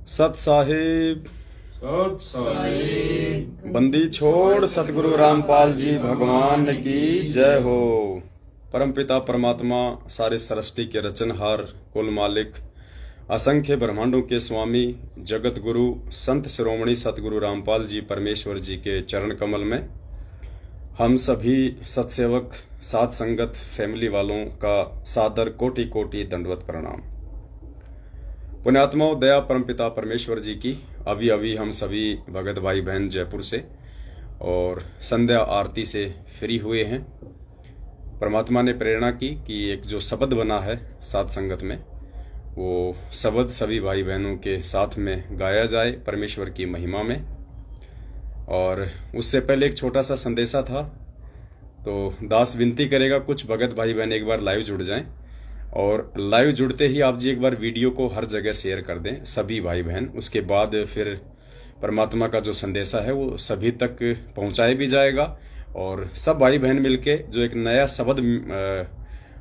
सत साहिब सत साहिब। बंदी छोड़ सतगुरु रामपाल जी भगवान की जय हो। परमपिता परमात्मा सारे सृष्टि के रचनहार कुल मालिक असंख्य ब्रह्मांडों के स्वामी जगत गुरु संत शिरोमणि सतगुरु रामपाल जी परमेश्वर जी के चरण कमल में हम सभी सत्सेवक साथ संगत फैमिली वालों का सादर कोटि कोटि दंडवत प्रणाम। पुण्यात्माओं, दया परमपिता परमेश्वर जी की अभी अभी हम सभी भगत भाई बहन जयपुर से और संध्या आरती से फ्री हुए हैं। परमात्मा ने प्रेरणा की कि एक जो शब्द बना है साथ संगत में, वो शब्द सभी भाई बहनों के साथ में गाया जाए परमेश्वर की महिमा में। और उससे पहले एक छोटा सा संदेशा था, तो दास विनती करेगा कुछ भगत भाई बहन एक बार लाइव जुड़ जाएं और लाइव जुड़ते ही आप जी एक बार वीडियो को हर जगह शेयर कर दें सभी भाई बहन। उसके बाद फिर परमात्मा का जो संदेशा है वो सभी तक पहुंचाया भी जाएगा और सब भाई बहन मिलके जो एक नया शब्द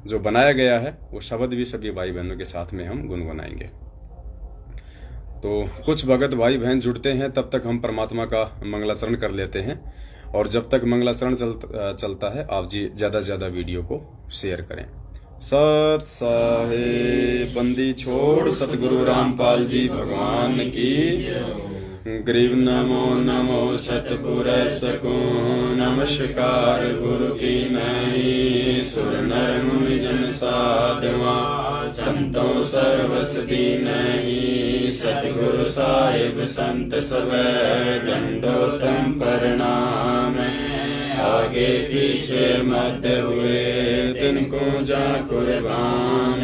जो बनाया गया है वो शब्द भी सभी भाई बहनों के साथ में हम गुनगुनाएंगे। तो कुछ भगत भाई बहन जुड़ते हैं, तब तक हम परमात्मा का मंगलाचरण कर लेते हैं और जब तक मंगलाचरण चलता है आप जी ज्यादा से ज्यादा वीडियो को शेयर करें। सत साहिब बंदी छोड़ सतगुरु रामपाल जी भगवान की। गरीब नमो नमो सतपुर सको नमस्कार गुरु की नहीं। सुर नर मुनि जन साधवा संतों सर्वसदी नहीं। सतगुरु साहिब संत सब दंडोतम प्रणाम। आगे पीछे मत हुए तिनको जा कुर्बान।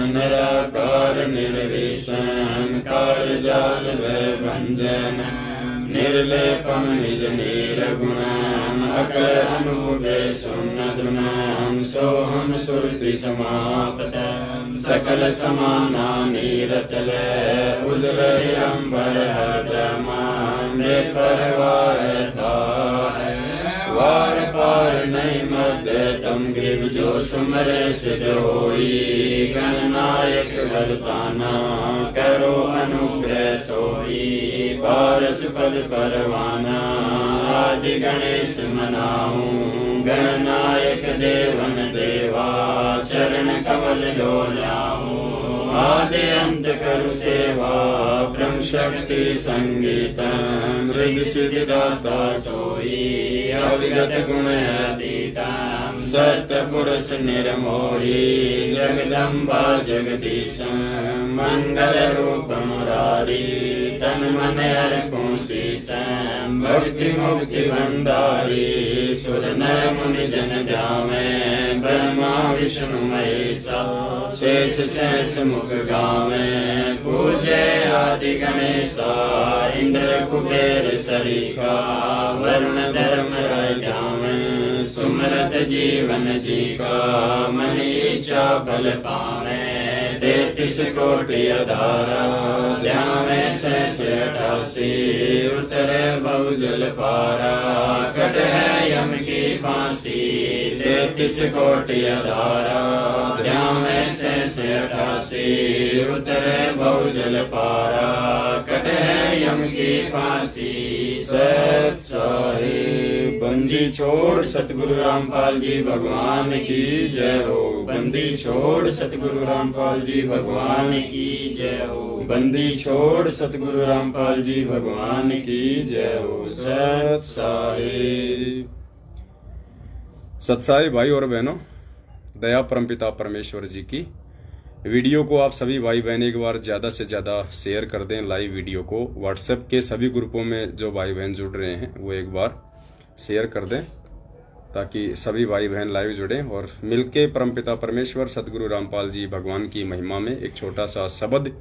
निराकार निर्विषम काल जाल भय भंजन। निर्लेपम निज निर्गुणम अकल अनुभवे सुन्नतुनम। सोहम सुरति समापत सकल समाना नीरतल। उजल अंबर हदमान परवाह था। वार पार नहीं मत तम ग्रीव जो सुमरे सिद्ध होई। गणनायक बलताना करो अनुग्रह सोई। पारस पद परवाना आदि गणेश मनाऊं। गणनायक देवन देवा चरण कमल डोलाऊं। आदि अंत करु सेवा ब्रह्म शक्ति संगीतम। हृदय सिद्धि दाता सोई अविगत गुण अतीतम। सत्य पुरुष निर्मोही जगदम्बा जगदीशम। मंगल रूप मुरारी तन मन अर्पण शीशम। भक्ति मुक्ति भंडारी सुर नर मुनि जन ध्यावे। ब्रह्मा विष्णु महेशा शेष शेष मुख गावे। पूजे आदि गणेशा इंद्र कुबेर सरीखा। वरुण धर्म राजावे सुमरत जीवन जी का। मन इच्छा फल पावे 33 कोटि अधारा। ध्यावे शेष 88 उतरे बहुजल पारा। कट है यम की फांसी 33 कोटि अधारा। ध्यावे शेष 88 उतरे बहुजल पारा। कट है यम की फांसी। सत साहिब बंदी छोड़ सतगुरु रामपाल जी भगवान की जय हो। बंदी छोड़ सतगुरु रामपाल जी भगवान की जय हो। बंदी छोड़ सतगुरु रामपाल जी भगवान की जय हो। सत साहिब। सत्साहिब भाई और बहनों, दया परमपिता परमेश्वर जी की वीडियो को आप सभी भाई बहन एक बार ज्यादा से ज्यादा शेयर कर दें। लाइव वीडियो को व्हाट्सएप के सभी ग्रुपों में जो भाई बहन जुड़ रहे हैं वो एक बार शेयर कर दें ताकि सभी भाई बहन लाइव जुड़ें और मिलके परमपिता परमेश्वर सतगुरु रामपाल जी भगवान की महिमा में एक छोटा सा शब्द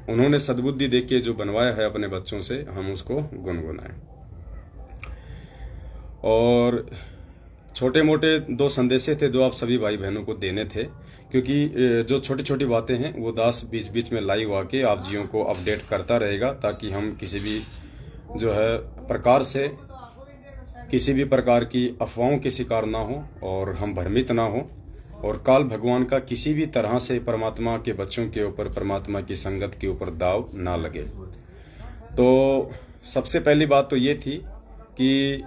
उन्होंने सद्बुद्धि देके जो बनवाया है अपने बच्चों से, हम उसको गुनगुनाएं। और छोटे मोटे 2 संदेशे थे जो आप सभी भाई बहनों को देने थे, क्योंकि जो छोटी छोटी बातें हैं वो दास बीच बीच में लाइव आके आप जियों को अपडेट करता रहेगा ताकि हम किसी भी जो है प्रकार से किसी भी प्रकार की अफवाहों के शिकार ना हो और हम भ्रमित ना हो और काल भगवान का किसी भी तरह से परमात्मा के बच्चों के ऊपर, परमात्मा की संगत के ऊपर दाव ना लगे। तो सबसे पहली बात तो ये थी कि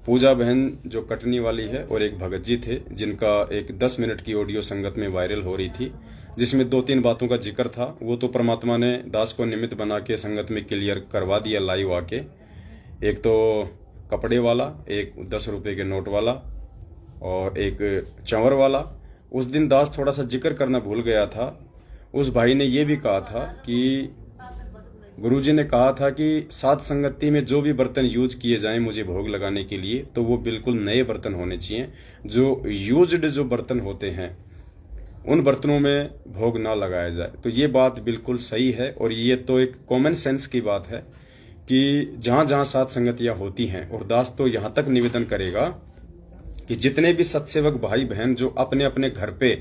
पूजा बहन जो कटनी वाली है और एक भगत जी थे, जिनका एक 10 मिनट की ऑडियो संगत में वायरल हो रही थी, जिसमें 2-3 बातों का जिक्र था। वो तो परमात्मा ने दास को निमित्त बना के संगत में क्लियर करवा दिया लाइव आके। एक तो कपड़े वाला, एक 10 रुपए के नोट वाला और एक चंवर वाला। उस दिन दास थोड़ा सा जिक्र करना भूल गया था। उस भाई ने ये भी कहा था कि गुरुजी ने कहा था कि सात संगति में जो भी बर्तन यूज किए जाएं मुझे भोग लगाने के लिए, तो वो बिल्कुल नए बर्तन होने चाहिए। जो यूज्ड जो बर्तन होते हैं उन बर्तनों में भोग ना लगाया जाए। तो ये बात बिल्कुल सही है और ये तो एक कॉमन सेंस की बात है कि जहां जहां सात संगतियां होती हैं, और दास तो यहां तक निवेदन करेगा कि जितने भी सत्सेवक भाई बहन जो अपने अपने घर पे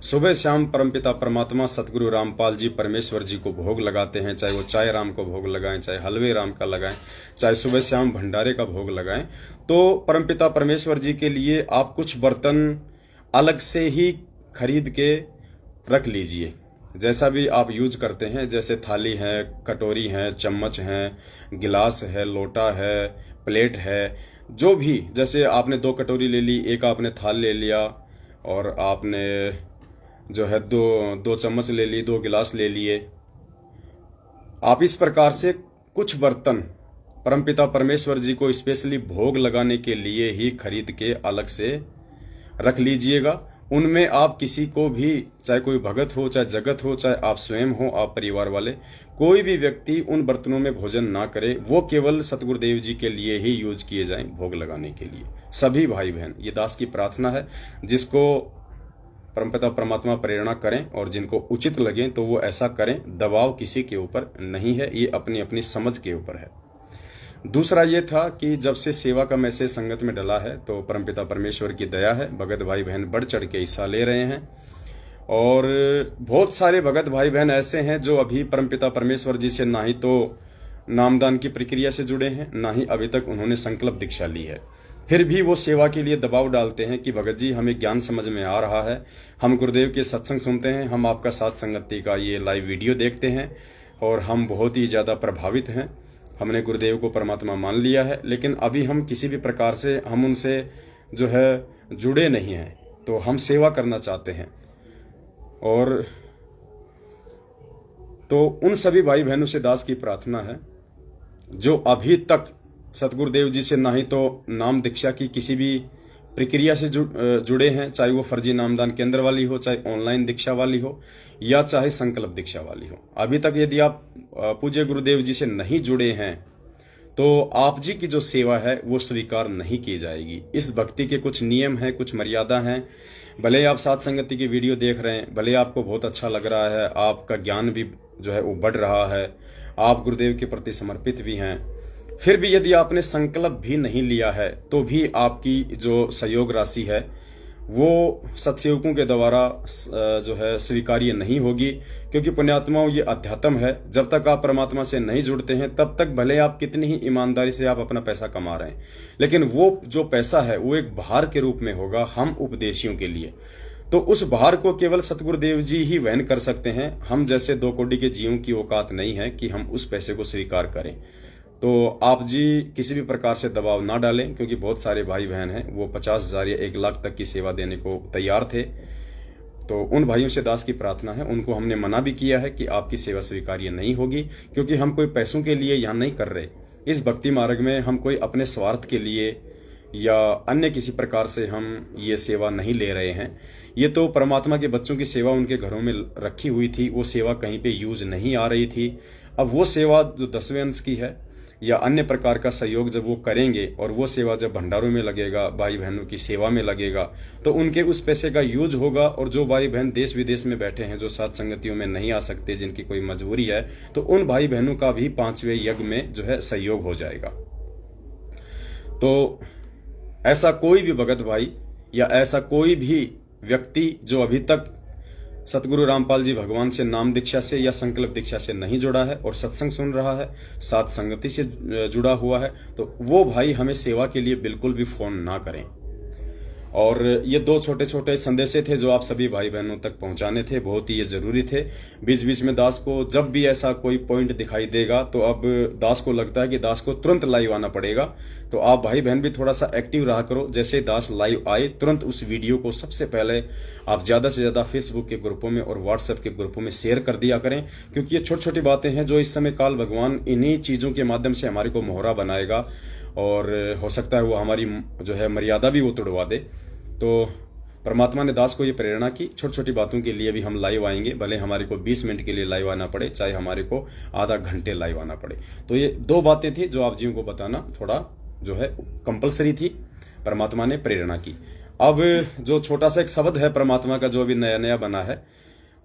सुबह शाम परमपिता परमात्मा सतगुरु रामपाल जी परमेश्वर जी को भोग लगाते हैं, चाहे वो चाय राम को भोग लगाएं, चाहे हलवे राम का लगाएं, चाहे सुबह शाम भंडारे का भोग लगाएं, तो परमपिता परमेश्वर जी के लिए आप कुछ बर्तन अलग से ही खरीद के रख लीजिए। जैसा भी आप यूज करते हैं, जैसे थाली है, कटोरी है, चम्मच है, गिलास है, लोटा है, प्लेट है, जो भी, जैसे आपने 2 कटोरी ले ली, एक आपने थाल ले लिया और आपने जो है दो चम्मच ले ली, 2 गिलास ले लिए। आप इस प्रकार से कुछ बर्तन परमपिता परमेश्वर जी को स्पेशली भोग लगाने के लिए ही खरीद के अलग से रख लीजिएगा। उनमें आप किसी को भी, चाहे कोई भगत हो, चाहे जगत हो, चाहे आप स्वयं हो, आप परिवार वाले, कोई भी व्यक्ति उन बर्तनों में भोजन ना करे। वो केवल सतगुरुदेव जी के लिए ही यूज किए जाएं भोग लगाने के लिए। सभी भाई बहन, ये दास की प्रार्थना है, जिसको परमपिता परमात्मा प्रेरणा करें और जिनको उचित लगे तो वो ऐसा करें। दबाव किसी के ऊपर नहीं है, ये अपनी अपनी समझ के ऊपर है। दूसरा ये था कि जब से सेवा का मैसेज संगत में डला है तो परमपिता परमेश्वर की दया है, भगत भाई बहन बढ़ चढ़ के हिस्सा ले रहे हैं। और बहुत सारे भगत भाई बहन ऐसे हैं जो अभी परमपिता परमेश्वर जी से ना ही तो नामदान की प्रक्रिया से जुड़े हैं, ना ही अभी तक उन्होंने संकल्प दीक्षा ली है। फिर भी वो सेवा के लिए दबाव डालते हैं कि भगत जी हमें ज्ञान समझ में आ रहा है, हम गुरुदेव के सत्संग सुनते हैं, हम आपका सात संगति का ये लाइव वीडियो देखते हैं और हम बहुत ही ज्यादा प्रभावित हैं, हमने गुरुदेव को परमात्मा मान लिया है, लेकिन अभी हम किसी भी प्रकार से हम उनसे जो है जुड़े नहीं हैं, तो हम सेवा करना चाहते हैं। और तो उन सभी भाई बहनों से दास की प्रार्थना है जो अभी तक सतगुरुदेव जी से ना ही तो नाम दीक्षा की किसी भी प्रक्रिया से जुड़े हैं, चाहे वो फर्जी नामदान केंद्र वाली हो, चाहे ऑनलाइन दीक्षा वाली हो, या चाहे संकल्प दीक्षा वाली हो। अभी तक यदि आप पूज्य गुरुदेव जी से नहीं जुड़े हैं तो आप जी की जो सेवा है वो स्वीकार नहीं की जाएगी। इस भक्ति के कुछ नियम हैं, कुछ मर्यादा हैं। भले आप सात संगति की वीडियो देख रहे हैं, भले आपको बहुत अच्छा लग रहा है, आपका ज्ञान भी जो है वो बढ़ रहा है, आप गुरुदेव के प्रति समर्पित भी हैं, फिर भी यदि आपने संकल्प भी नहीं लिया है तो भी आपकी जो सहयोग राशि है वो सत्सेवकों के द्वारा जो है स्वीकार्य नहीं होगी। क्योंकि पुण्यात्माओं, ये अध्यात्म है। जब तक आप परमात्मा से नहीं जुड़ते हैं तब तक भले आप कितनी ही ईमानदारी से आप अपना पैसा कमा रहे हैं, लेकिन वो जो पैसा है वो एक भार के रूप में होगा हम उपदेशियों के लिए। तो उस भार को केवल सतगुरुदेव जी ही वहन कर सकते हैं। हम जैसे 2 कौड़ी के जीवों की औकात नहीं है कि हम उस पैसे को स्वीकार करें। तो आप जी किसी भी प्रकार से दबाव ना डालें, क्योंकि बहुत सारे भाई बहन हैं वो 50,000 या 1 लाख तक की सेवा देने को तैयार थे। तो उन भाइयों से दास की प्रार्थना है, उनको हमने मना भी किया है कि आपकी सेवा स्वीकार्य नहीं होगी, क्योंकि हम कोई पैसों के लिए यहाँ नहीं कर रहे। इस भक्ति मार्ग में हम कोई अपने स्वार्थ के लिए या अन्य किसी प्रकार से हम ये सेवा नहीं ले रहे हैं। ये तो परमात्मा के बच्चों की सेवा उनके घरों में रखी हुई थी, वो सेवा कहीं पे यूज नहीं आ रही थी। अब वो सेवा जो 10वें अंश की है या अन्य प्रकार का सहयोग जब वो करेंगे और वो सेवा जब भंडारों में लगेगा, भाई बहनों की सेवा में लगेगा, तो उनके उस पैसे का यूज होगा। और जो भाई बहन देश विदेश में बैठे हैं, जो सात संगतियों में नहीं आ सकते, जिनकी कोई मजबूरी है, तो उन भाई बहनों का भी 5वें यज्ञ में जो है सहयोग हो जाएगा। तो ऐसा कोई भी भगत भाई या ऐसा कोई भी व्यक्ति जो अभी तक सतगुरु रामपाल जी भगवान से नाम दीक्षा से या संकल्प दीक्षा से नहीं जुड़ा है और सत्संग सुन रहा है, सात संगति से जुड़ा हुआ है, तो वो भाई हमें सेवा के लिए बिल्कुल भी फोन ना करें। और ये 2 छोटे छोटे संदेशे थे जो आप सभी भाई बहनों तक पहुंचाने थे, बहुत ही ये जरूरी थे। बीच बीच में दास को जब भी ऐसा कोई पॉइंट दिखाई देगा तो अब दास को लगता है कि दास को तुरंत लाइव आना पड़ेगा। तो आप भाई बहन भी थोड़ा सा एक्टिव रहा करो। जैसे दास लाइव आए तुरंत उस वीडियो को सबसे पहले आप ज्यादा से ज्यादा फेसबुक के ग्रुपों में और व्हाट्सएप के ग्रुपों में शेयर कर दिया करें, क्योंकि ये छोटी छोटी बातें हैं जो इस समय काल भगवान इन्हीं चीजों के माध्यम से हमारे को मोहरा बनाएगा और हो सकता है वो हमारी जो है मर्यादा भी वो तोड़वा दे। तो परमात्मा ने दास को ये प्रेरणा की, छोटी छोटी बातों के लिए भी हम लाइव आएंगे, भले हमारे को 20 मिनट के लिए लाइव आना पड़े, चाहे हमारे को आधा घंटे लाइव आना पड़े। तो ये 2 बातें थी जो आप जी को बताना थोड़ा जो है कंपलसरी थी, परमात्मा ने प्रेरणा की। अब जो छोटा सा एक शब्द है परमात्मा का जो अभी नया नया बना है,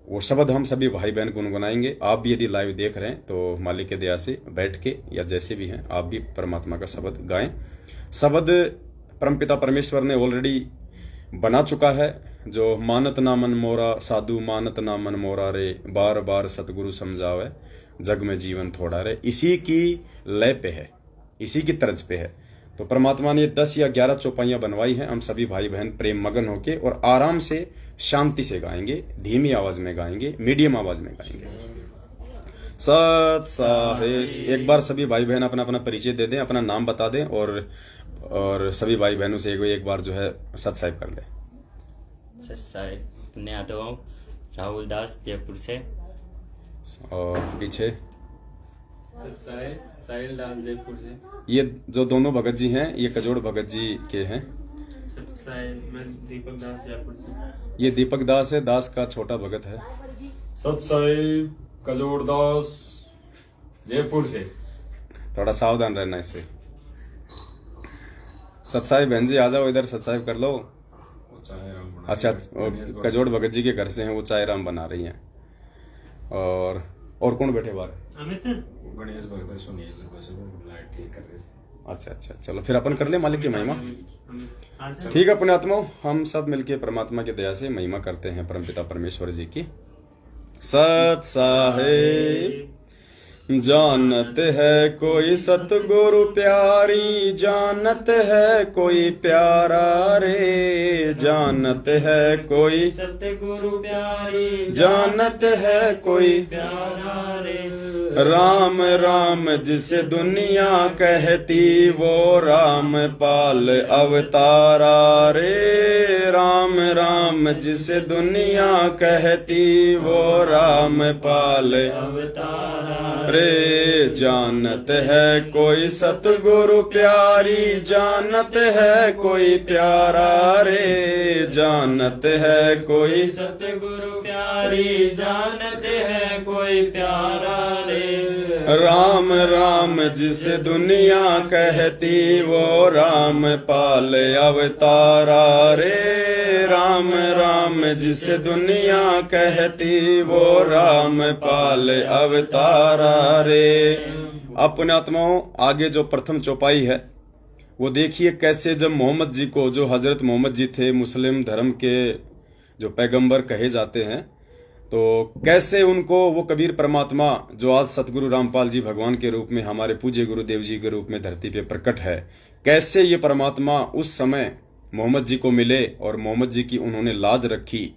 वो शब्द हम सभी भाई बहन गुनगुनाएंगे। आप भी यदि लाइव देख रहे हैं तो मालिक के दया से बैठ के या जैसे भी हैं आप भी परमात्मा का शब्द गाएं। शब्द परमपिता परमेश्वर ने ऑलरेडी बना चुका है, जो मानत ना मन मोरा साधु मानत ना मन मोरा रे, बार बार सतगुरु समझावे जग में जीवन थोड़ा रे। इसी की लय पे है, इसी की तर्ज पे है। तो परमात्मा ने 10 या 11 चौपाइयां बनवाई हैं। हम सभी भाई बहन प्रेम मगन होके और आराम से शांति से गाएंगे, धीमी आवाज में गाएंगे, मीडियम आवाज में गाएंगे। सत साहेस। एक बार सभी भाई बहन अपना अपना परिचय दे दें, अपना नाम बता दें और सभी भाई बहनों से एक बार जो है सत साहिब कर लें। सत साहिब मैं आता हूँ राहुल दास जयपुर से। और पीछे साहिल दास जयपुर से। ये जो दोनों भगत जी हैं ये कजोड़ भगत जी के हैं। मैं दीपक दास जयपुर से। ये दीपक दास है, दास का छोटा भगत है। सत साहिब कजोड़ दास जयपुर से। थोड़ा सावधान रहना इससे। सत साहिब बहन जी आ जाओ इधर, सत साहिब कर लो। अच्छा, कजोड़ भगत जी के घर से हैं, वो चाय राम बना रही हैं। और कौन बैठे बाहर? अमित गणेश भगत सुनील लाइट ठीक कर रहे थे। अच्छा, चलो फिर अपन कर ले मालिक की महिमा। ठीक है अपने आत्माओं, हम सब मिलके परमात्मा की दया से महिमा करते हैं परमपिता परमेश्वर जी की। सत साहिब जानत है कोई सतगुरु प्यारी, जानत है कोई प्यारा रे, जानत है कोई सतगुरु प्यारी, जानत है कोई प्यारा रे। राम राम जिसे दुनिया कहती, वो राम पाल अवतारा रे। राम राम जिसे दुनिया कहती, वो राम पाल अवतारा रे। जानत है कोई सतगुरु प्यारी, जानत है कोई प्यारा रे, जानत है कोई सतगुरु प्यारी, जानत है कोई प्यारा रे। राम राम जिसे दुनिया कहती, वो राम पाल अवतारा रे। राम राम जिसे दुनिया कहती, वो राम पाल अवतारा रे। अपने आत्माओं आगे जो प्रथम चौपाई है वो देखिए कैसे जब मोहम्मद जी को, जो हजरत मोहम्मद जी थे मुस्लिम धर्म के जो पैगंबर कहे जाते हैं, तो कैसे उनको वो कबीर परमात्मा जो आज सतगुरु रामपाल जी भगवान के रूप में हमारे पूज्य गुरुदेव जी के रूप में धरती पे प्रकट है, कैसे ये परमात्मा उस समय मोहम्मद जी को मिले और मोहम्मद जी की उन्होंने लाज रखी।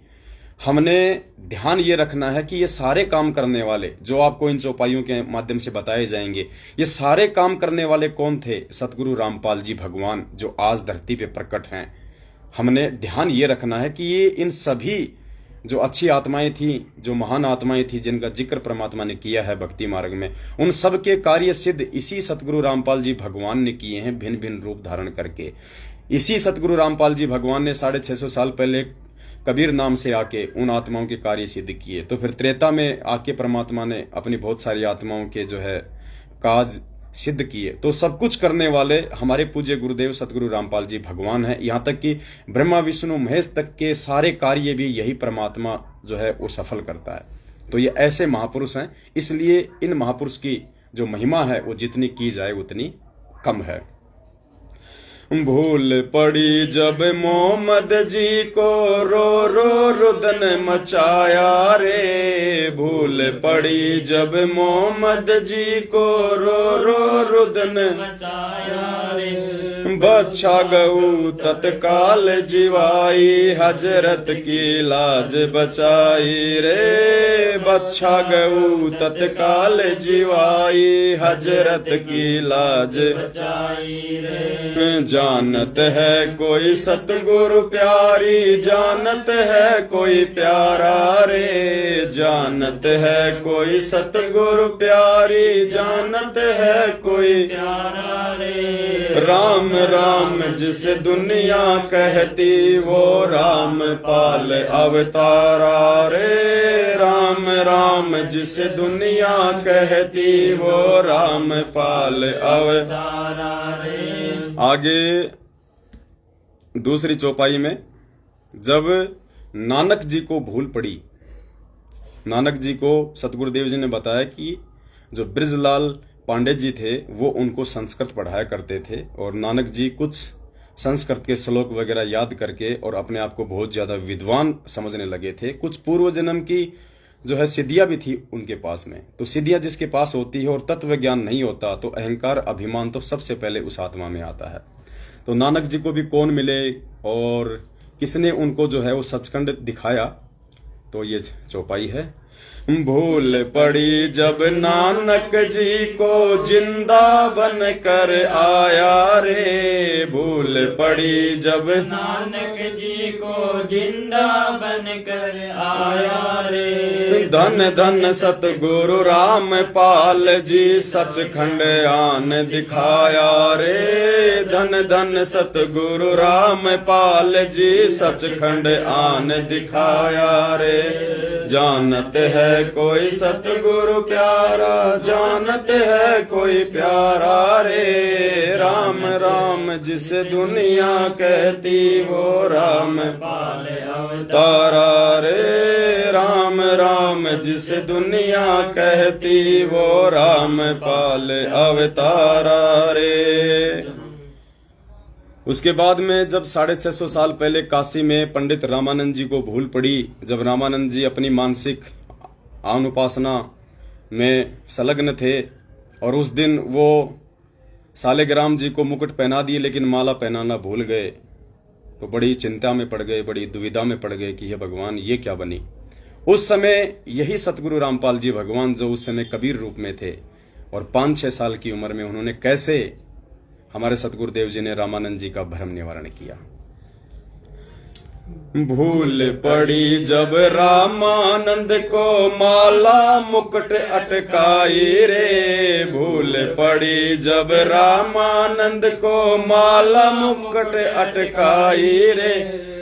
हमने ध्यान ये रखना है कि ये सारे काम करने वाले जो आपको इन चौपाइयों के माध्यम से बताए जाएंगे, ये सारे काम करने वाले कौन थे? सतगुरु रामपाल जी भगवान जो आज धरती पे प्रकट हैं। हमने ध्यान ये रखना है कि ये इन सभी जो अच्छी आत्माएं थी, जो महान आत्माएं थी, जिनका जिक्र परमात्मा ने किया है भक्ति मार्ग में, उन सब के कार्य सिद्ध इसी सतगुरु रामपाल जी भगवान ने किए हैं, भिन्न भिन्न रूप धारण करके। इसी सतगुरु रामपाल जी भगवान ने 650 साल पहले कबीर नाम से आके उन आत्माओं के कार्य सिद्ध किए। तो फिर त्रेता में आके परमात्मा ने अपनी बहुत सारी आत्माओं के जो है काज सिद्ध किए। तो सब कुछ करने वाले हमारे पूज्य गुरुदेव सतगुरु रामपाल जी भगवान हैं। यहाँ तक कि ब्रह्मा विष्णु महेश तक के सारे कार्य भी यही परमात्मा जो है वो सफल करता है। तो ये ऐसे महापुरुष हैं, इसलिए इन महापुरुष की जो महिमा है वो जितनी की जाए उतनी कम है। भूल पड़ी जब मोहम्मद जी को, रो रो रुदन मचाया रे। भूल पड़ी जब मोहम्मद जी को, रो रो रुदन मचाया रे। बच्छा गऊ तत्काल जीवाई, हजरत की लाज बचाई रे। बच्छा गऊ तत्काल जीवाई, हजरत की लाज बचाई रे। जानत है कोई सतगुरु प्यारी, जानत है कोई प्यारा रे। जानत है कोई सतगुरु प्यारी, जानत है कोई प्यारा रे। राम राम जिस दुनिया कहती, वो राम पाल अवतारा रे। राम राम जिस दुनिया कहती, वो राम पाल अवतारा रे। आगे दूसरी चौपाई में जब नानक जी को भूल पड़ी, नानक जी को सतगुरुदेव जी ने बताया कि जो ब्रिजलाल पांडे जी थे वो उनको संस्कृत पढ़ाया करते थे, और नानक जी कुछ संस्कृत के श्लोक वगैरह याद करके और अपने आप को बहुत ज्यादा विद्वान समझने लगे थे। कुछ पूर्व जन्म की जो है सिद्धियां भी थी उनके पास में। तो सिद्धियां जिसके पास होती है और तत्व ज्ञान नहीं होता, तो अहंकार अभिमान तो सबसे पहले उस आत्मा में आता है। तो नानक जी को भी कौन मिले और किसने उनको जो है वो सचखंड दिखाया, तो ये चौपाई है। भूल पड़ी जब नानक जी को, जिंदा बन कर आया रे। भूल पड़ी जब नानक जी को, जिंदा बन कर आया रे। धन धन सतगुरु राम पाल जी, सचखंड आन दिखाया रे। धन धन सतगुरु राम पाल जी, सचखंड आन दिखाया रे। जानत है कोई सतगुरु प्यारा, जानत है कोई प्यारा रे। राम राम जिस दुनिया कहती, वो राम पाल तारा रे। राम राम जिस दुनिया कहती, वो राम पाल अवतारा रे। उसके बाद में जब 650 साल पहले काशी में पंडित रामानंद जी को भूल पड़ी, जब रामानंद जी अपनी मानसिक अनुपासना में संलग्न थे, और उस दिन वो सालेग्राम जी को मुकुट पहना दिए लेकिन माला पहनाना भूल गए, तो बड़ी चिंता में पड़ गए, बड़ी दुविधा में पड़ गए कि हे भगवान ये क्या बनी। उस समय यही सतगुरु रामपाल जी भगवान जो उस समय कबीर रूप में थे, और 5-6 साल की उम्र में उन्होंने कैसे हमारे सतगुरुदेव जी ने रामानंद जी का भ्रम निवारण किया। भूल पड़ी जब रामानंद को, माला मुकुट अटकाई रे। भूल पड़ी जब रामानंद को, माला मुकुट अटकाई रे।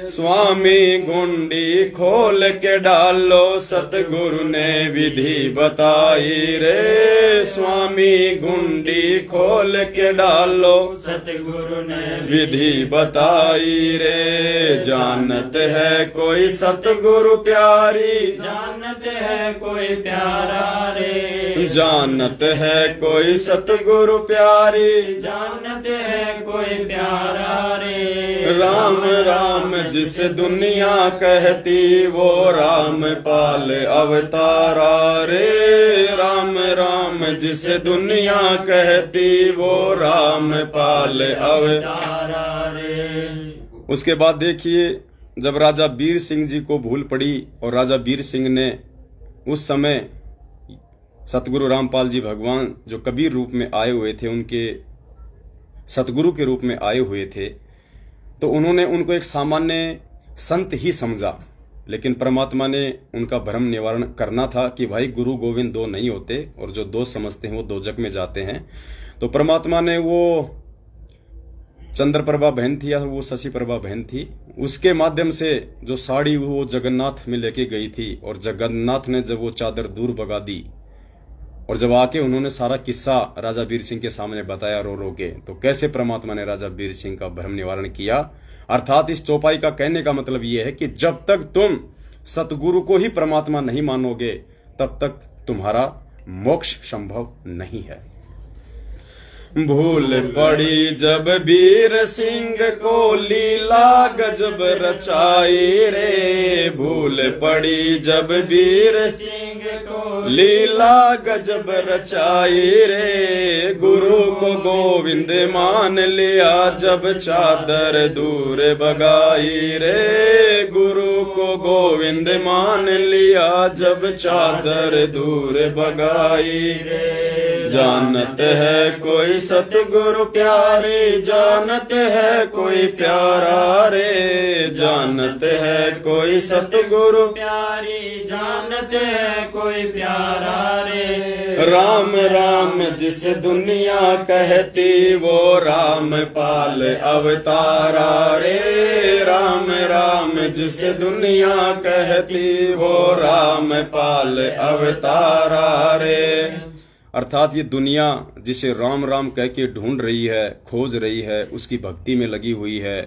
स्वामी गुंडी खोल के डालो, सतगुरु ने विधि बताई रे। स्वामी गुंडी खोल के डालो, सतगुरु ने विधि बताई रे। जानत है कोई सतगुरु प्यारी, जानत है कोई प्यारा रे। जानत है कोई सतगुरु प्यारी, जानत है कोई प्यारा रे। राम राम जिस दुनिया कहती, वो राम पाल अवतारा रे। राम राम जिस दुनिया कहती, वो राम पाल अवतारा रे। उसके बाद देखिए जब राजा बीर सिंह जी को भूल पड़ी, और राजा बीर सिंह ने उस समय सतगुरु रामपाल जी भगवान जो कबीर रूप में आए हुए थे, उनके सतगुरु के रूप में आए हुए थे, तो उन्होंने उनको एक सामान्य संत ही समझा, लेकिन परमात्मा ने उनका भ्रम निवारण करना था कि भाई गुरु गोविंद दो नहीं होते, और जो दो समझते हैं वो दोजक में जाते हैं। तो परमात्मा ने वो चंद्रप्रभा बहन थी या वो शशि प्रभा बहन थी, उसके माध्यम से जो साड़ी वो जगन्नाथ में लेके गई थी, और जगन्नाथ ने जब वो चादर दूर भगा दी, और जब आके उन्होंने सारा किस्सा राजा बीर सिंह के सामने बताया रो रो के, तो कैसे परमात्मा ने राजा बीर सिंह का भ्रम निवारण किया। अर्थात इस चौपाई का कहने का मतलब यह है कि जब तक तुम सतगुरु को ही परमात्मा नहीं मानोगे, तब तक तुम्हारा मोक्ष संभव नहीं है। भूल पड़ी जब बीर सिंह को, लीला गजब रचाई रे। भूल पड़ी जब बीर सिंह को, लीला गजब रचाई रे। गुरु को गोविंद मान लिया जब चादर दूर भगाई रे। गुरु को गोविंद मान लिया जब चादर दूर भगाई रे। जानत है कोई सतगुरु प्यारे, जानत है कोई प्यारा रे। जानत है कोई सतगुरु प्यारी, जानत है कोई प्यारा रे। राम राम जिस दुनिया कहती वो राम पाल अवतारा रे। राम राम जिस दुनिया कहती वो राम पाल अवतारा रे। अर्थात ये दुनिया जिसे राम राम कह के ढूंढ रही है, खोज रही है, उसकी भक्ति में लगी हुई है,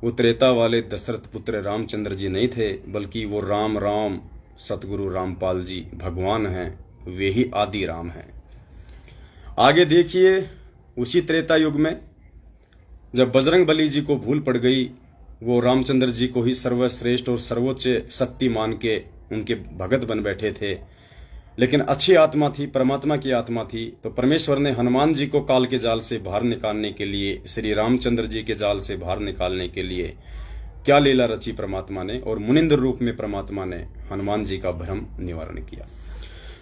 वो त्रेता वाले दशरथ पुत्र रामचंद्र जी नहीं थे, बल्कि वो राम राम सतगुरु रामपाल जी भगवान हैं, वे ही आदि राम हैं। आगे देखिए, उसी त्रेता युग में जब बजरंग बली जी को भूल पड़ गई, वो रामचंद्र जी को ही सर्वश्रेष्ठ और सर्वोच्च शक्ति मान के उनके भगत बन बैठे थे, लेकिन अच्छी आत्मा थी, परमात्मा की आत्मा थी, तो परमेश्वर ने हनुमान जी को काल के जाल से बाहर निकालने के लिए, श्री रामचंद्र जी के जाल से बाहर निकालने के लिए क्या लीला रची परमात्मा ने, और मुनिंद्र रूप में परमात्मा ने हनुमान जी का भ्रम निवारण किया।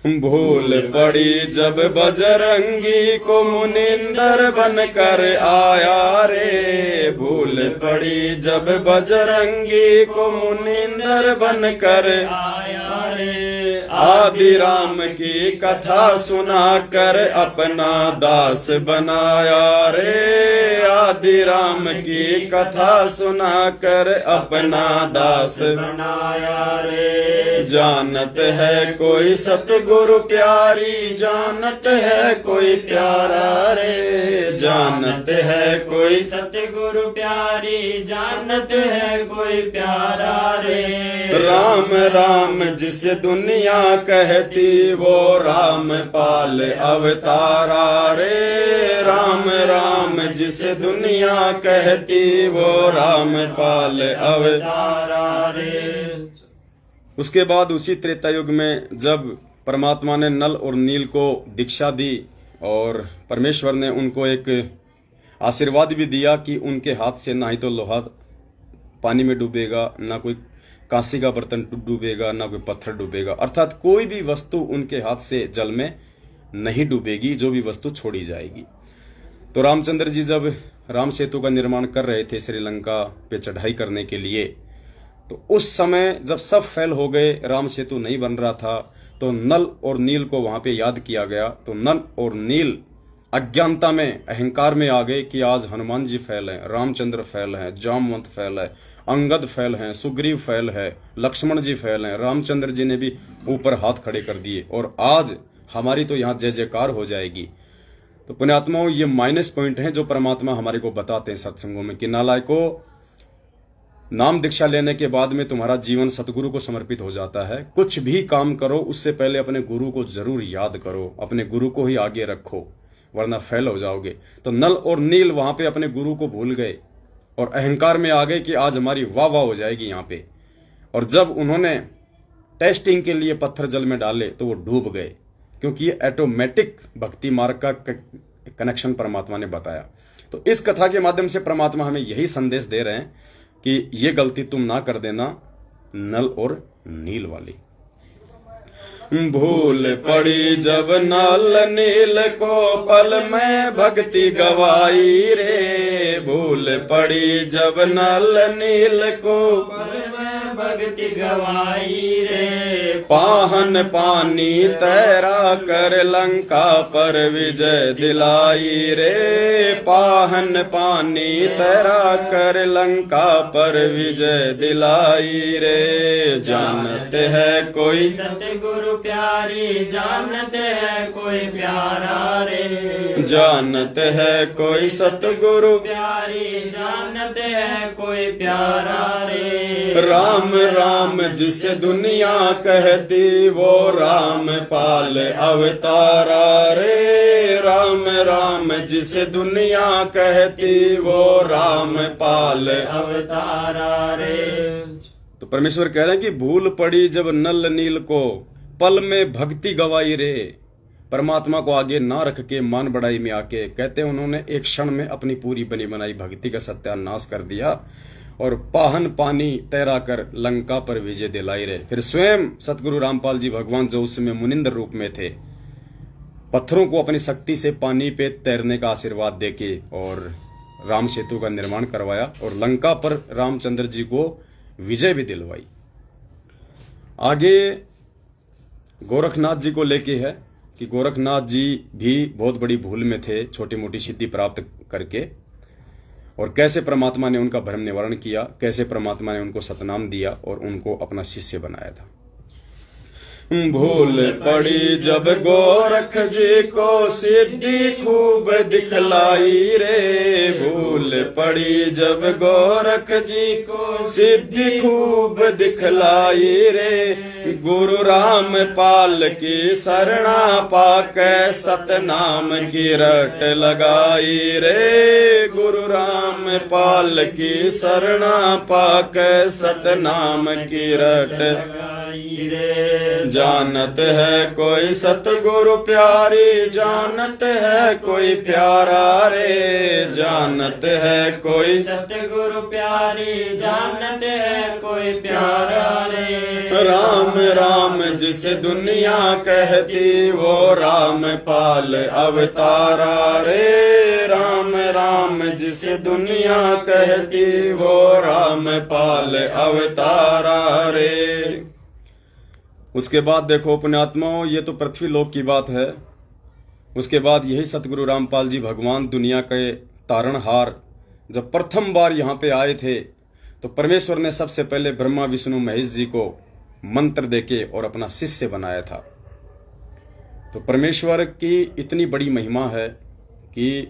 भूल पड़ी जब बजरंगी को मुनिंदर बनकर आया रे। भूल पड़ी जब बजरंगी को मुनिंदर बनकर आया रे। आदि राम की कथा सुनाकर अपना दास बनाया रे। आदि राम की कथा सुनाकर अपना दास बनाया रे। जानत है कोई सतगुरु प्यारी, जानत है कोई प्यारा रे। जानत है कोई सतगुरु प्यारी, जानत है कोई प्यारा रे। राम राम जिस दुनिया कहती वो राम पाल अवतारा रे। राम राम जिस दुनिया कहती वो राम पाल अवतारा रे। उसके बाद उसी त्रेता युग में जब परमात्मा ने नल और नील को दीक्षा दी और परमेश्वर ने उनको एक आशीर्वाद भी दिया कि उनके हाथ से ना ही तो लोहा पानी में डूबेगा, ना कोई कांसी का बर्तन डूबेगा, ना कोई पत्थर डूबेगा, अर्थात कोई भी वस्तु उनके हाथ से जल में नहीं डूबेगी, जो भी वस्तु छोड़ी जाएगी। तो रामचंद्र जी जब राम सेतु का निर्माण कर रहे थे श्रीलंका पे चढ़ाई करने के लिए, तो उस समय जब सब फेल हो गए, राम सेतु नहीं बन रहा था, तो नल और नील को वहां पे याद किया गया। तो नल और नील अज्ञानता में, अहंकार में आ गए कि आज हनुमान जी फेल हैं, रामचंद्र फेल हैं, जामवंत फेल है, अंगद फेल हैं, सुग्रीव फेल है, लक्ष्मण जी फेल हैं। रामचंद्र जी ने भी ऊपर हाथ खड़े कर दिए और आज हमारी तो यहाँ जय जयकार हो जाएगी। तो पुण्यात्माओं, ये माइनस पॉइंट हैं जो परमात्मा हमारे को बताते हैं सत्संगों में कि नालायको, नाम दीक्षा लेने के बाद में तुम्हारा जीवन सतगुरु को समर्पित हो जाता है। कुछ भी काम करो उससे पहले अपने गुरु को जरूर याद करो, अपने गुरु को ही आगे रखो, वरना फेल हो जाओगे। तो नल और नील वहां पे अपने गुरु को भूल गए और अहंकार में आ गए कि आज हमारी वाह वाह हो जाएगी यहाँ पे। और जब उन्होंने टेस्टिंग के लिए पत्थर जल में डाले तो वो डूब गए, क्योंकि ये ऑटोमेटिक भक्ति मार्ग का कनेक्शन परमात्मा ने बताया। तो इस कथा के माध्यम से परमात्मा हमें यही संदेश दे रहे हैं कि ये गलती तुम ना कर देना, नल और नील वाली। भूल पड़ी जब नल नील को पल में भक्ति गवाई रे। भूल पड़ी जब नल नील को पल में भक्ति गवाई रे। पाहन पानी तैरा कर लंका पर विजय दिलाई रे। पाहन पानी तैरा कर लंका पर विजय दिलाई रे। जानते है कोई सतगुरु प्यारी, जानते है कोई प्यारा रे। जानते है कोई सतगुरु प्यारी, जानते है कोई प्यारा रे। राम राम जिस दुनिया कहती वो राम पाल अवतारा रे। राम राम जिस दुनिया कहती वो राम पाल अवतारा रे। तो परमेश्वर कह रहे हैं कि भूल पड़ी जब नल नील को पल में भक्ति गवाई रे। परमात्मा को आगे ना रख के मान बढ़ाई में आके कहते हैं उन्होंने एक क्षण में अपनी पूरी बनी बनाई भक्ति का सत्यानाश कर दिया और पाहन पानी तैरा कर लंका पर विजय दिलाई रे। फिर स्वयं सतगुरु रामपाल जी भगवान जो उस समय मुनिंद्र रूप में थे, पत्थरों को अपनी शक्ति से पानी पे तैरने का आशीर्वाद देके और राम सेतु का निर्माण करवाया और लंका पर रामचंद्र जी को विजय भी दिलवाई। आगे गोरखनाथ जी को लेके है कि गोरखनाथ जी भी बहुत बड़ी भूल में थे, छोटी मोटी सिद्धि प्राप्त करके, और कैसे परमात्मा ने उनका भ्रम निवारण किया, कैसे परमात्मा ने उनको सतनाम दिया और उनको अपना शिष्य बनाया था। भूल पड़ी जब गोरख जी को सिद्धि खूब दिखलाई रे। भूल पड़ी जब गोरख जी को सिद्धि खूब दिखलाई रे। गुरु राम पाल की शरणा पाके सतनाम की रट लगाई रे। गुरु राम पाल की शरणा पाके सतनाम की रट लगाई रे। जानत है कोई सतगुरु प्यारी, जानत है कोई प्यारा रे। जानत है कोई सतगुरु प्यारी, जानत है कोई प्यारा रे। राम राम जिस दुनिया कहती वो राम पाल अवतारा रे। राम राम जिस दुनिया कहती वो राम पाल अवतारा रे। उसके बाद देखो पुण्यात्माओं, ये तो पृथ्वी लोक की बात है। उसके बाद यही सतगुरु रामपाल जी भगवान दुनिया के तारणहार जब प्रथम बार यहाँ पे आए थे तो परमेश्वर ने सबसे पहले ब्रह्मा विष्णु महेश जी को मंत्र देके और अपना शिष्य बनाया था। तो परमेश्वर की इतनी बड़ी महिमा है कि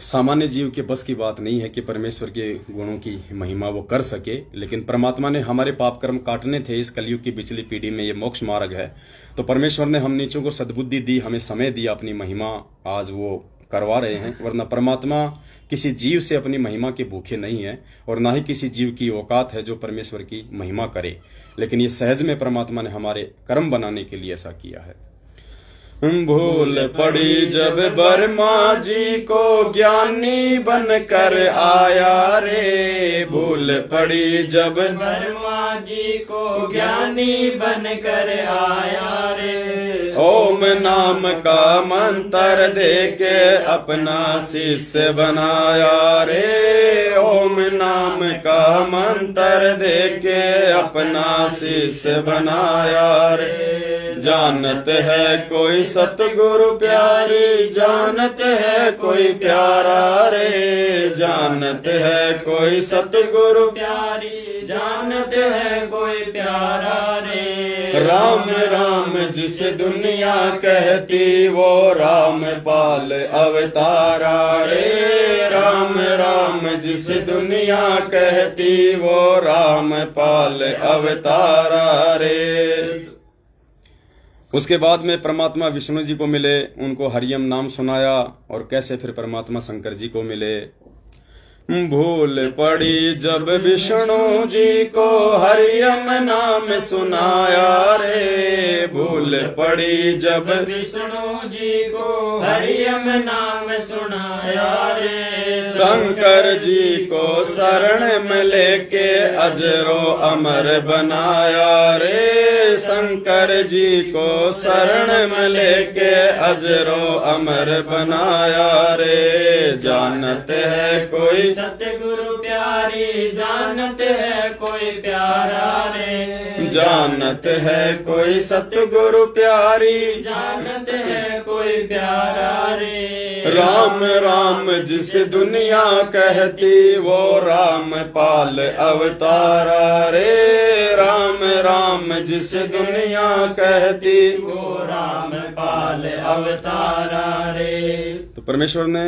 सामान्य जीव के बस की बात नहीं है कि परमेश्वर के गुणों की महिमा वो कर सके, लेकिन परमात्मा ने हमारे पाप कर्म काटने थे। इस कलयुग की पिछली पीढ़ी में ये मोक्ष मार्ग है, तो परमेश्वर ने हम नीचों को सद्बुद्धि दी, हमें समय दिया, अपनी महिमा आज वो करवा रहे हैं। वरना परमात्मा किसी जीव से अपनी महिमा के भूखे नहीं है और ना ही किसी जीव की औकात है जो परमेश्वर की महिमा करे, लेकिन ये सहज में परमात्मा ने हमारे कर्म बनाने के लिए ऐसा किया है। भूल पड़ी जब बर्मा जी को ज्ञानी बनकर आया रे। भूल पड़ी जब बर्मा जी को ज्ञानी बनकर आया रे। ओम नाम का मंत्र देके अपना शिष्य बनाया रे। ओम नाम का मंत्र देके अपना शिष्य बनाया रे। जानत है कोई सतगुरु प्यारी, जानत है कोई प्यारा रे। जानत है कोई सतगुरु प्यारी, जानत है कोई प्यारा रे। राम राम जिस दुनिया कहती वो राम पाल अवतारा रे। राम राम जिस दुनिया कहती वो राम पाल अवतारा रे। उसके बाद में परमात्मा विष्णु जी को मिले, उनको हरियम नाम सुनाया और कैसे फिर परमात्मा शंकर जी को मिले। भूल पड़ी जब विष्णु जी को हरियम नाम सुनाया रे। भूल पड़ी जब विष्णु जी को हरियम नाम सुनाया रे। शंकर जी को शरण में लेके अजरो अमर बनाया रे। शंकर जी को शरण में लेके अजरो अमर बनाया रे। जानत है कोई सतगुरु प्यारी, जानत है कोई प्यारा रे। जानत है कोई सतगुरु प्यारी, जानत है कोई प्यारा रे। राम राम जिस दुनिया कहती वो राम पाल अवतारा रे। राम राम जिस दुनिया कहती वो राम पाल अवतारा रे। तो परमेश्वर ने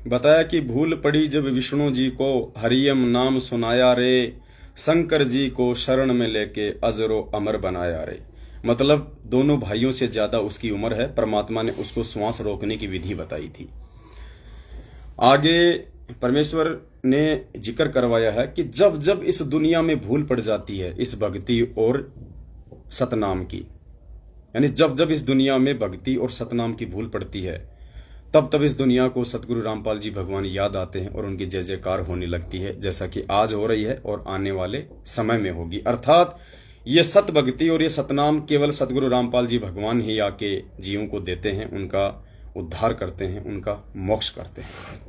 बताया कि भूल पड़ी जब विष्णु जी को हरियम नाम सुनाया रे। शंकर जी को शरण में लेके अजरो अमर बनाया रे। मतलब दोनों भाइयों से ज्यादा उसकी उम्र है। परमात्मा ने उसको श्वास रोकने की विधि बताई थी। आगे परमेश्वर ने जिक्र करवाया है कि जब जब इस दुनिया में भूल पड़ जाती है इस भक्ति और सतनाम की। यानी जब जब इस दुनिया में भक्ति और सतनाम की भूल पड़ती है, तब तब इस दुनिया को सतगुरु रामपाल जी भगवान याद आते हैं और उनकी जय जयकार होने लगती है, जैसा कि आज हो रही है और आने वाले समय में होगी। अर्थात ये सत भक्ति और ये सतनाम केवल सतगुरु रामपाल जी भगवान ही आके जीवों को देते हैं, उनका उद्धार करते हैं, उनका मोक्ष करते हैं।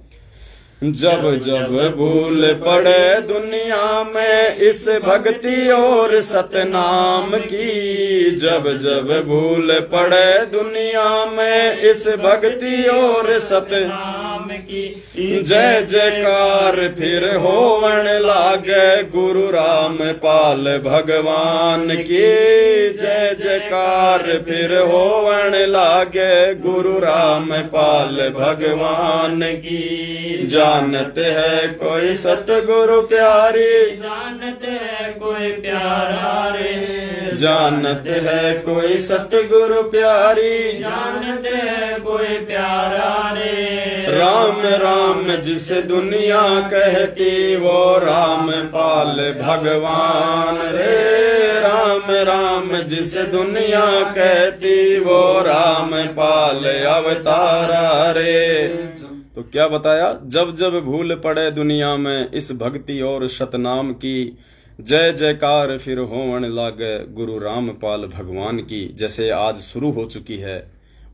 जब जब भूल पड़े दुनिया में इस भक्ति और सतनाम की, जब जब भूल पड़े दुनिया में इस भक्ति और सतनाम की, जय जयकार फिर होवन लागे गुरु रामपाल भगवान की, जय जयकार फिर होवन लागे गुरु रामपाल भगवान की। जानते है कोई सतगुरु प्यारी, जानते है कोई प्यारा रे, जानते है कोई सतगुरु प्यारी, जानते है कोई प्यारा रे। राम राम जिस दुनिया कहती वो रामपाल भगवान रे, राम राम जिस दुनिया कहती वो रामपाल अवतारा रे। तो क्या बताया, जब जब भूल पड़े दुनिया में इस भक्ति और सतनाम की, जय जयकार फिर होवन लागे गुरु रामपाल भगवान की। जैसे आज शुरू हो चुकी है,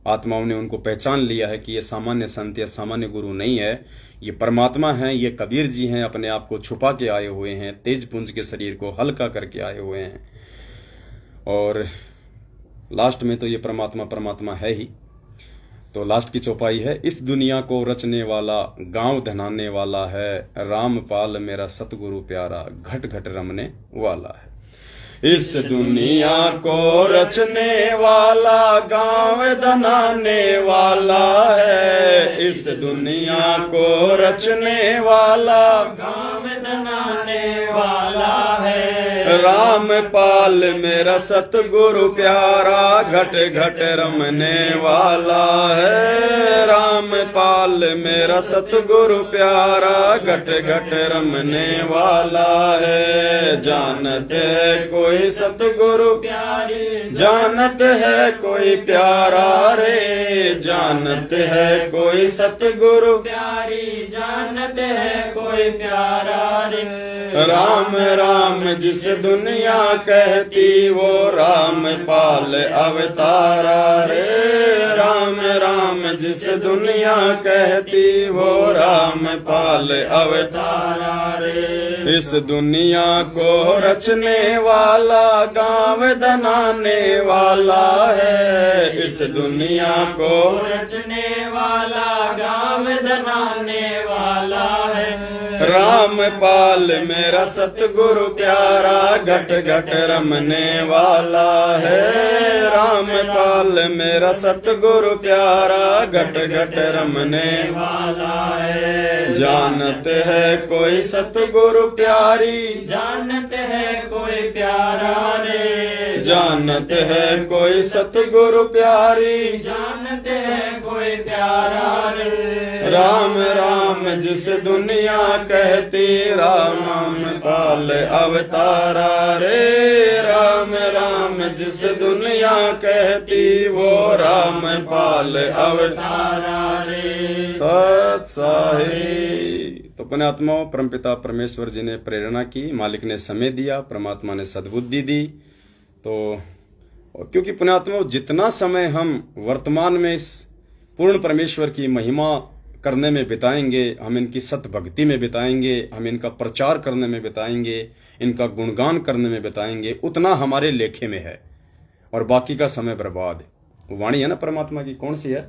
आत्माओं ने उनको पहचान लिया है कि ये सामान्य संत या सामान्य गुरु नहीं है, ये परमात्मा हैं, ये कबीर जी हैं, अपने आप को छुपा के आए हुए हैं, तेज पुंज के शरीर को हल्का करके आए हुए हैं। और लास्ट में तो ये परमात्मा परमात्मा है ही। तो लास्ट की चौपाई है, इस दुनिया को रचने वाला गांव धनाने वाला है, रामपाल मेरा सतगुरु प्यारा घट घट रमने वाला है। इस दुनिया को रचने वाला गांव धनाने वाला है, इस दुनिया को रचने वाला गांव धनाने वाला है। रामपाल मेरा सतगुरु प्यारा घट घट रमने वाला है, रामपाल मेरा सतगुरु प्यारा घट घट रमने वाला है। जानते है कोई सतगुरु प्यारी, जानत है कोई प्यारा रे, जानत है कोई सतगुरु प्यारी, जानते है कोई प्यारा रे। राम राम जिस दुनिया कहती वो रामपाल अवतारा रे, राम राम जिस दुनिया कहती वो रामपाल अवतारा रे। इस दुनिया को रचने वाला गांव धनाने वाला है, इस दुनिया को रचने वाला गांव धनाने वाला है। रामपाल मेरा सतगुरु प्यारा घट घट रमने वाला है, रामपाल मेरा सतगुरु प्यारा घट घट रमने वाला है। जानत है कोई सतगुरु प्यारी, जानते है कोई प्यारा रे, जानत है कोई सतगुरु प्यारी, जानते है कोई प्यारा रे। राम राम जिस दुनिया कहती रामपाल अवतारा रे, राम राम जिस दुनिया कहती वो रामपाल अवतारा रे। सत साहिब। तो अपने आत्माओं, परमपिता परमेश्वर जी ने प्रेरणा की, मालिक ने समय दिया, परमात्मा ने सद्बुद्धि दी। तो क्योंकि पुण्यात्माओं, जितना समय हम वर्तमान में इस पूर्ण परमेश्वर की महिमा करने में बिताएंगे, हम इनकी सत भक्ति में बिताएंगे, हम इनका प्रचार करने में बिताएंगे, इनका गुणगान करने में बिताएंगे, उतना हमारे लेखे में है और बाकी का समय बर्बाद। वाणी है ना परमात्मा की, कौन सी है?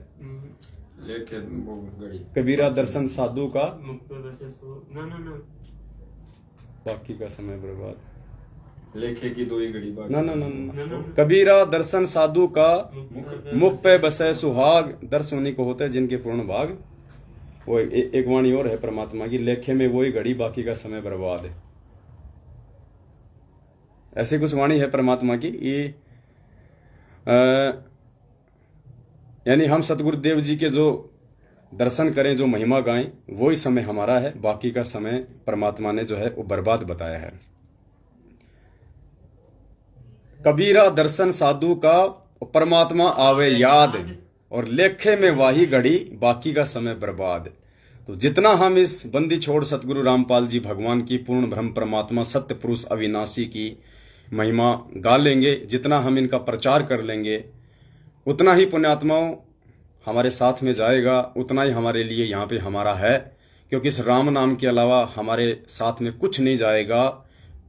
लेके वो गड़ी कबीरा दर्शन साधु का, ना बाकी का समय बर्बाद। लेखे की दो ही घड़ी बाकी। ना ना ना ना, कबीरा दर्शन साधु का मुख पे बसे सुहाग, दर्श उन्हीं को होते हैं जिनके पूर्ण भाग। वो एक वाणी और है परमात्मा की, लेखे में वही घड़ी, बाकी का समय बर्बाद है। ऐसी कुछ वाणी है परमात्मा की। ये यानी हम सतगुरुदेव जी के जो दर्शन करें, जो महिमा गाएं, वही समय हमारा है, बाकी का समय परमात्मा ने जो है वो बर्बाद बताया है। कबीरा दर्शन साधु का, परमात्मा आवे याद, और लेखे में वाही घड़ी, बाकी का समय बर्बाद। तो जितना हम इस बंदी छोड़ सतगुरु रामपाल जी भगवान की पूर्ण ब्रह्म परमात्मा सत्य पुरुष अविनाशी की महिमा गा लेंगे, जितना हम इनका प्रचार कर लेंगे, उतना ही पुण्यात्माओं हमारे साथ में जाएगा, उतना ही हमारे लिए यहाँ पे हमारा है। क्योंकि इस राम नाम के अलावा हमारे साथ में कुछ नहीं जाएगा।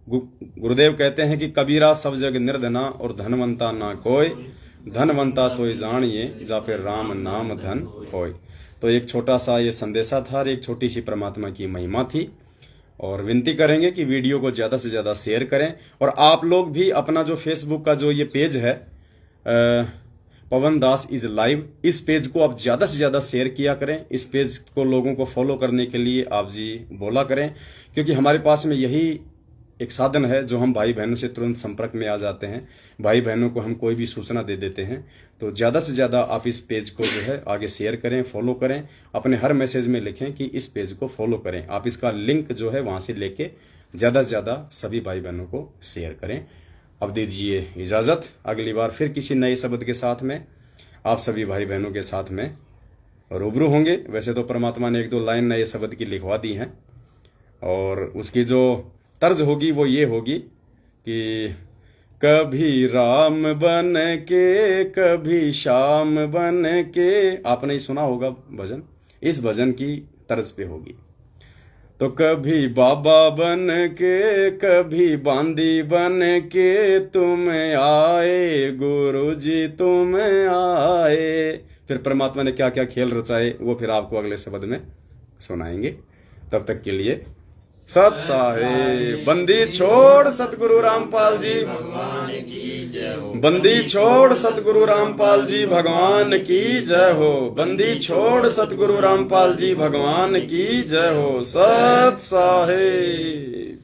गुरुदेव कहते हैं कि कबीरा सब जग निर्धना और धनवंता ना कोई, धनवंता सोई जानिए जा पे राम नाम धन होय। तो एक छोटा सा ये संदेशा था और एक छोटी सी परमात्मा की महिमा थी। और विनती करेंगे कि वीडियो को ज़्यादा से ज़्यादा शेयर करें। और आप लोग भी अपना जो फेसबुक का जो ये पेज है पवन दास इज लाइव, इस पेज को आप ज़्यादा से ज़्यादा शेयर किया करें। इस पेज को लोगों को फॉलो करने के लिए आप जी बोला करें, क्योंकि हमारे पास में यही एक साधन है जो हम भाई बहनों से तुरंत संपर्क में आ जाते हैं। भाई बहनों को हम कोई भी सूचना दे देते हैं। तो ज़्यादा से ज़्यादा आप इस पेज को जो है आगे शेयर करें, फॉलो करें। अपने हर मैसेज में लिखें कि इस पेज को फॉलो करें। आप इसका लिंक जो है वहाँ से लेके ज़्यादा से ज़्यादा सभी भाई बहनों को शेयर करें। अब दीजिए इजाज़त, अगली बार फिर किसी नए शब्द के साथ में आप सभी भाई बहनों के साथ में रूबरू होंगे। वैसे तो परमात्मा ने 1-2 लाइन नए शब्द की लिखवा दी हैं, और उसकी जो तर्ज होगी वो ये होगी कि कभी राम बन के, कभी श्याम बन के। आपने ही सुना होगा भजन, इस भजन की तर्ज पे होगी। तो कभी बाबा बन के, कभी बांदी बन के, तुम आए गुरुजी तुम आए। फिर परमात्मा ने क्या क्या खेल रचाए वो फिर आपको अगले शब्द में सुनाएंगे। तब तक के लिए सत साहेब। बंदी छोड़ सतगुरु रामपाल जी भगवान की जय हो। बंदी छोड़ सतगुरु रामपाल जी भगवान की जय हो। बंदी छोड़ सतगुरु रामपाल जी भगवान की जय हो। सत साहेब।